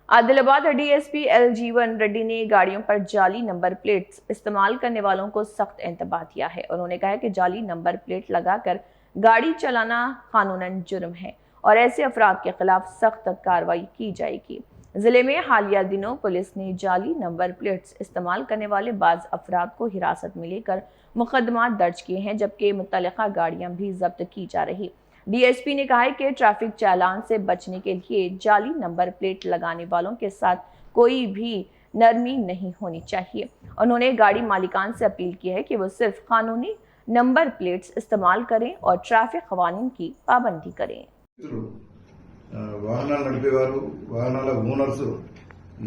Adilabad DSP L जीवन रेड्डी ने गाड़ियों पर जाली नंबर प्लेट्स इस्तेमाल करने वालों को सख्त इंतबाह दिया है। उन्होंने कहा है कि जाली नंबर प्लेट लगाकर गाड़ी चलाना कानूनन जुर्म है और ऐसे अफराद के खिलाफ सख्त कार्रवाई की जाएगी। जिले में हालिया दिनों पुलिस ने जाली नंबर प्लेट्स इस्तेमाल करने वाले बाज अफराद को हिरासत में लेकर मुकदमा दर्ज किए हैं, जबकि मुतल्लिका गाड़ियां भी जब्त की जा रही। डीएसपी ने कहा है कि ट्रैफिक चालान से बचने के लिए जाली नंबर प्लेट लगाने वालों के साथ कोई भी नरमी नहीं होनी चाहिए। उन्होंने गाड़ी मालिकान से अपील की है कि वो सिर्फ कानूनी नंबर प्लेट्स इस्तेमाल करें और ट्रैफिक कवानीन की पाबंदी करें। వాహనాలు నడిపేవారు వాహనాల ఓనర్స్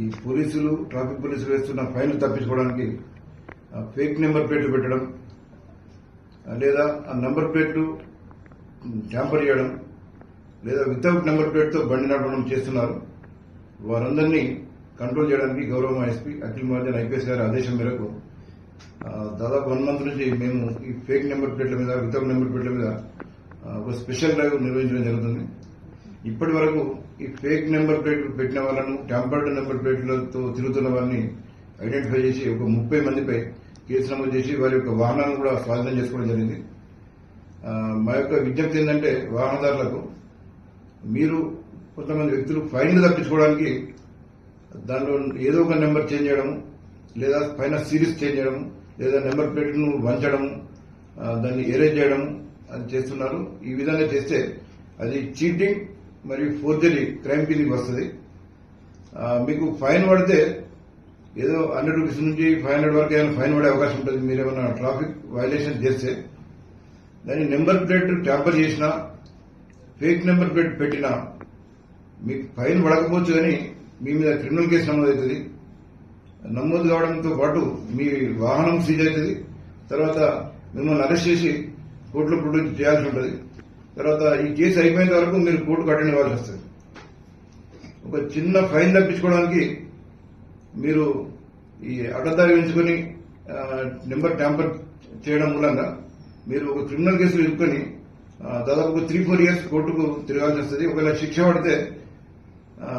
ఈ పోలీసులు ట్రాఫిక్ పోలీసులు వేస్తున్న ఫైన్లు తప్పించుకోవడానికి ఫేక్ నెంబర్ ప్లేట్లు పెట్టడం లేదా ఆ నెంబర్ ప్లేట్లు ట్యాంపర్ చేయడం లేదా వితౌట్ నెంబర్ ప్లేట్తో బండి నడపడం చేస్తున్నారు. వారందరినీ కంట్రోల్ చేయడానికి గౌరవ ఎస్పీ అఖిల్ మహాజన్ ఐపీఎస్ గారి ఆదేశం మేరకు దాదాపు 1 మంత్ నుంచి మేము ఈ ఫేక్ నెంబర్ ప్లేట్ల మీద వితౌట్ నెంబర్ ప్లేట్ల మీద ఒక స్పెషల్ డ్రైవ్ నిర్వహించడం జరుగుతుంది. ఇప్పటి వరకు ఈ ఫేక్ నెంబర్ ప్లేట్లు పెట్టిన వాళ్ళను ట్యాంపర్డ్ నెంబర్ ప్లేట్లతో తిరుగుతున్న వారిని ఐడెంటిఫై చేసి ఒక 30 మందిపై కేసు నమోదు చేసి వారి యొక్క వాహనాలను కూడా స్వాధీనం చేసుకోవడం జరిగింది. మా యొక్క విజ్ఞప్తి ఏంటంటే వాహనదారులకు మీరు కొంతమంది వ్యక్తులు ఫైన్లు తప్పించుకోవడానికి దానిలో ఏదో ఒక నెంబర్ చేంజ్ చేయడం లేదా పైన సిరీస్ చేంజ్ చేయడం లేదా నెంబర్ ప్లేట్ను వంచడం దాన్ని ఎరేజ్ చేయడం అది చేస్తున్నారు. ఈ విధంగా చేస్తే అది చీటింగ్ మరియు ఫోర్జరీ క్రైమ్ కిందకి వస్తుంది. మీకు ఫైన్ పడితే ఏదో 100 రూపీస్ నుంచి 500 వరకు ఏమైనా ఫైన్ పడే అవకాశం ఉంటుంది. మీరేమైనా ట్రాఫిక్ వైలేషన్ చేస్తే దాని నెంబర్ ప్లేట్ ట్యాంపర్ చేసినా ఫేక్ నెంబర్ ప్లేట్ పెట్టినా మీకు ఫైన్ పడకపోవచ్చు, కానీ మీ మీద క్రిమినల్ కేసు నమోదవుతుంది. నమోదు కావడంతో పాటు మీ వాహనం సీజ్ అవుతుంది. తర్వాత మిమ్మల్ని అరెస్ట్ చేసి కోర్టులో ప్రొడ్యూస్ చేయాల్సి ఉంటుంది. తర్వాత ఈ కేసు అయిపోయేంత వరకు మీరు కోర్టుకు అటెండ్ అవ్వాల్సి వస్తుంది. ఒక చిన్న ఫైన్ తప్పించుకోవడానికి మీరు ఈ అడ్డదారి ఉంచుకొని నెంబర్ ట్యాంపర్ చేయడం మూలంగా మీరు ఒక క్రిమినల్ కేసులు ఇరుక్కొని దాదాపు 3-4 ఇయర్స్ కోర్టుకు తిరగాల్సి వస్తుంది. ఒకవేళ శిక్ష పడితే